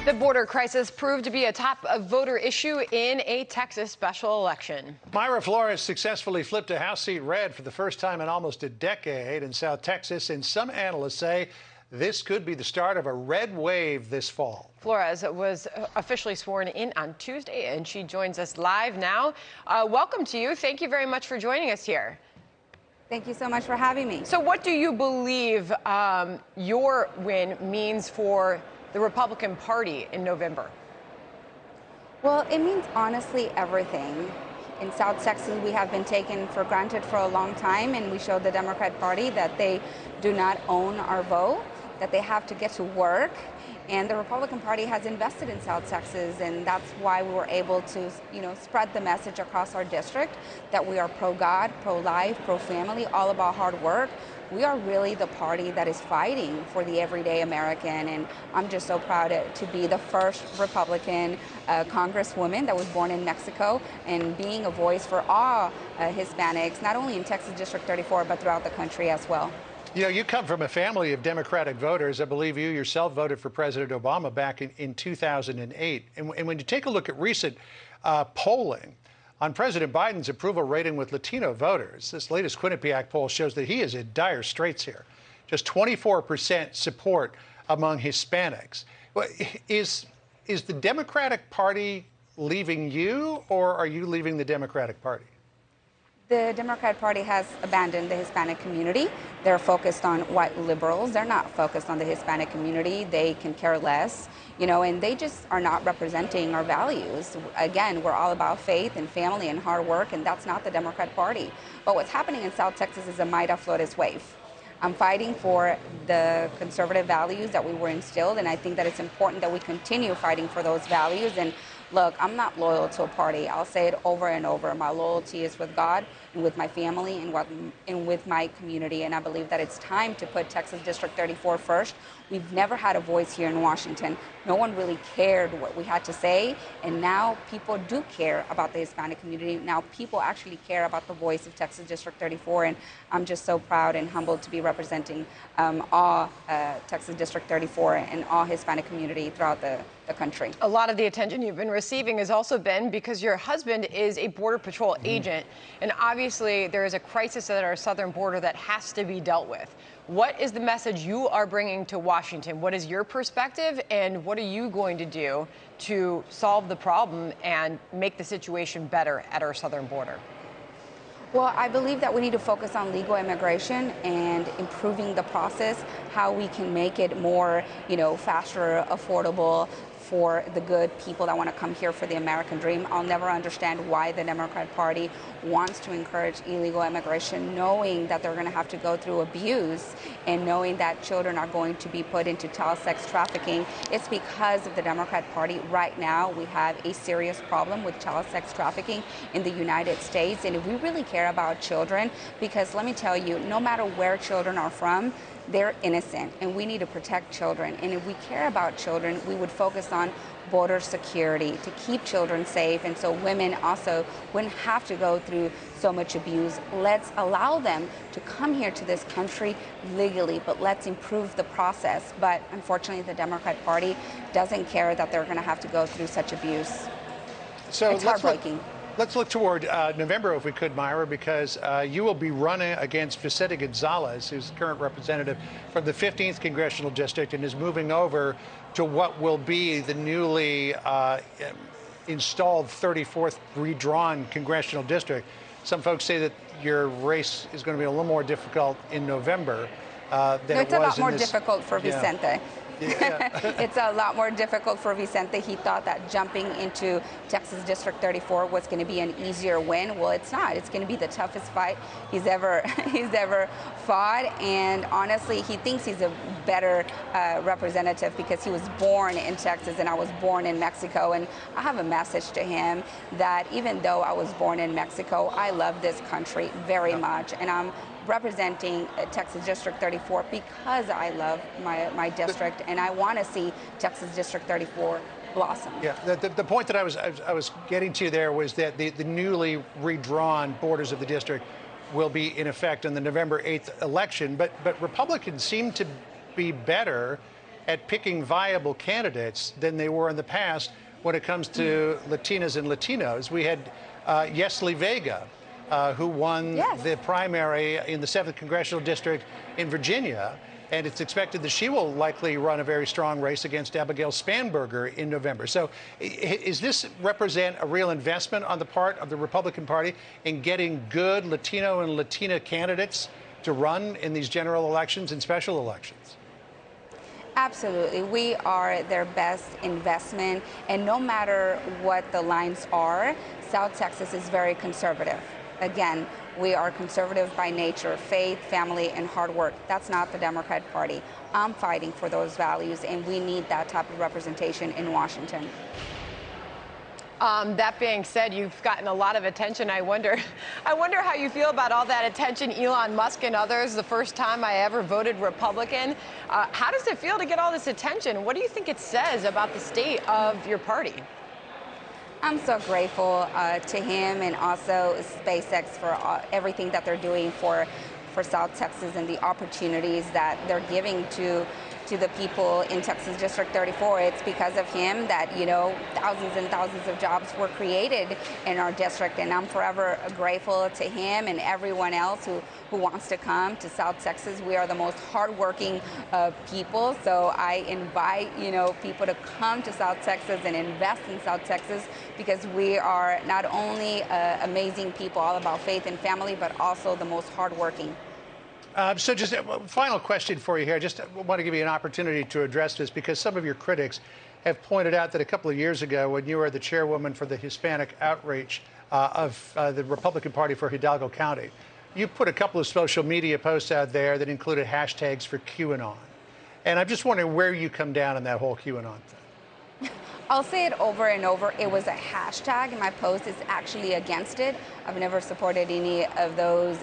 The border crisis proved to be a top voter issue in a Texas special election. Mayra Flores successfully flipped a House seat red for the first time in almost a decade in South Texas, and some analysts say this could be the start of a red wave this fall. Flores was officially sworn in on Tuesday, and she joins us live now. Welcome to you. Thank you very much for joining us here. Thank you so much for having me. So what do you believe your win means for the Republican Party in November? Well, it means honestly everything. In South Texas, we have been taken for granted for a long time, and we showed the Democrat Party that they do not own our vote, that they have to get to work. And the Republican Party has invested in South Texas, and that's why we were able to, spread the message across our district that we are pro-God, pro-life, pro-family, all about hard work. We are really the party that is fighting for the everyday American, and I'm just so proud to be the first Republican congresswoman that was born in Mexico and being a voice for all Hispanics, not only in Texas District 34, but throughout the country as well. You know, you come from a family of Democratic voters. I believe you yourself voted for President Obama back in 2008. And when you take a look at recent polling on President Biden's approval rating with Latino voters, this latest Quinnipiac poll shows that he is in dire straits here. Just 24% support among Hispanics. Is the Democratic Party leaving you, or are you leaving the Democratic Party? The Democrat Party has abandoned the Hispanic community. They're focused on white liberals. They're not focused on the Hispanic community. They can care less, and they just are not representing our values. Again, we're all about faith and family and hard work, and that's not the Democrat Party. But what's happening in South Texas is a Mayra Flores wave. I'm fighting for the conservative values that we were instilled, and I think that it's important that we continue fighting for those values. And look, I'm not loyal to a party. I'll say it over and over. My loyalty is with God and with my family and with my community. And I believe that it's time to put Texas District 34 first. We've never had a voice here in Washington. No one really cared what we had to say. And now people do care about the Hispanic community. Now people actually care about the voice of Texas District 34. And I'm just so proud and humbled to be representing all Texas District 34 and all Hispanic community throughout the country. A lot of the attention you've been receiving has also been because your husband is a Border Patrol agent, and obviously there is a crisis at our southern border that has to be dealt with. What is the message you are bringing to Washington? What is your perspective, and what are you going to do to solve the problem and make the situation better at our southern border? Well, I believe that we need to focus on legal immigration and improving the process, how we can make it more, faster, affordable for the good people that want to come here for the American dream. I'll never understand why the Democrat Party wants to encourage illegal immigration, knowing that they're going to have to go through abuse and knowing that children are going to be put into child sex trafficking. It's because of the Democrat Party. Right now, we have a serious problem with child sex trafficking in the United States. And if we really care about children, because let me tell you, no matter where children are from, they're innocent, and we need to protect children. And if we care about children, we would focus on border security to keep children safe, and so women also wouldn't have to go through so much abuse. Let's allow them to come here to this country legally, but let's improve the process. But unfortunately, the Democrat Party doesn't care that they're going to have to go through such abuse. So it's heartbreaking. Let's look toward November, if we could, Mayra, because you will be running against Vicente Gonzalez, who's current representative from the 15th Congressional District and is moving over to what will be the newly installed 34th redrawn Congressional District. Some folks say that your race is going to be a little more difficult in November than it was in this. It's a lot more difficult for Vicente. Yeah. It's a lot more difficult for Vicente. He thought that jumping into Texas District 34 was going to be an easier win. Well, it's not. It's going to be the toughest fight he's ever fought. And honestly, he thinks he's a better representative because he was born in Texas and I was born in Mexico. And I have a message to him that even though I was born in Mexico, I love this country very much. And I'm representing Texas District 34 because I love my district and I want to see Texas District 34 blossom. Yeah, the point that I was getting to there was that the newly redrawn borders of the district will be in effect in the November 8th election, but Republicans seem to be better at picking viable candidates than they were in the past when it comes to Latinas and Latinos. We had Yesli Vega, who won the primary in the 7th Congressional District in Virginia, and it's expected that she will likely run a very strong race against Abigail Spanberger in November. So does this represent a real investment on the part of the Republican Party in getting good Latino and Latina candidates to run in these general elections and special elections? Absolutely. We are their best investment, and no matter what the lines are, South Texas is very conservative. Again, we are conservative by nature, faith, family, and hard work. That's not the Democrat Party. I'm fighting for those values, and we need that type of representation in Washington. That being said, you've gotten a lot of attention. I wonder how you feel about all that attention, Elon Musk and others. The first time I ever voted Republican. How does it feel to get all this attention? What do you think it says about the state of your party? I'm so grateful to him and also SpaceX for everything that they're doing for South Texas and the opportunities that they're giving to the people in Texas District 34. It's because of him that, you know, thousands and thousands of jobs were created in our district, and I'm forever grateful to him and everyone else who wants to come to South Texas. We are the most hardworking people, so I invite, you know, people to come to South Texas and invest in South Texas, because we are not only amazing people all about faith and family, but also the most hardworking. So just a final question for you here. Just want to give you an opportunity to address this, because some of your critics have pointed out that a couple of years ago, when you were the chairwoman for the Hispanic outreach of the Republican Party for Hidalgo County, you put a couple of social media posts out there that included hashtags for QAnon. And I'm just wondering where you come down on that whole QAnon thing. I'll say it over and over. It was a hashtag, and my post is actually against it. I've never supported any of those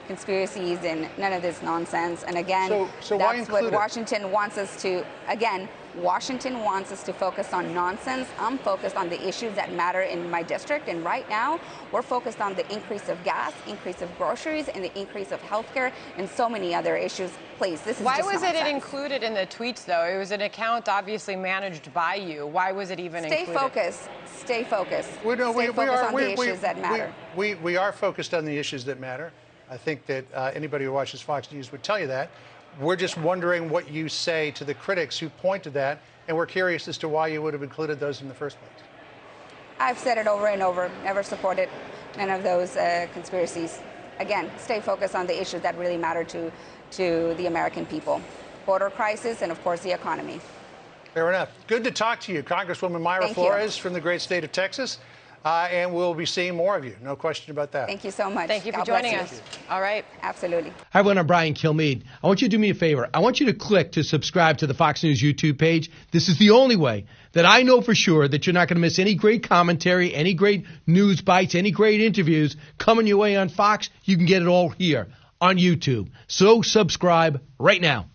conspiracies and none of this nonsense. And again, so that's what Washington wants us to, again, Washington wants us to focus on nonsense. I'm focused on the issues that matter in my district, and right now we're focused on the increase of gas, increase of groceries, and the increase of healthcare, and so many other issues. Please, this is Why just was nonsense. it included in the tweets, though? It was an account obviously managed by you. Why was it even included? Stay focused. Stay focused. We focused on the issues that matter. We are focused on the issues that matter. I think that anybody who watches Fox News would tell you that. We're just wondering what you say to the critics who point to that, and we're curious as to why you would have included those in the first place. I've said it over and over, never supported none of those conspiracies. Again, stay focused on the issues that really matter to the American people. Border crisis and, of course, the economy. Fair enough. Good to talk to you, Congresswoman Mayra Flores from the great state of Texas. And we'll be seeing more of you. No question about that. Thank you so much. Thank you for joining us. All right. Absolutely. Hi, everyone. I'm Brian Kilmeade. I want you to do me a favor. I want you to click to subscribe to the Fox News YouTube page. This is the only way that I know for sure that you're not going to miss any great commentary, any great news bites, any great interviews coming your way on Fox. You can get it all here on YouTube. So subscribe right now.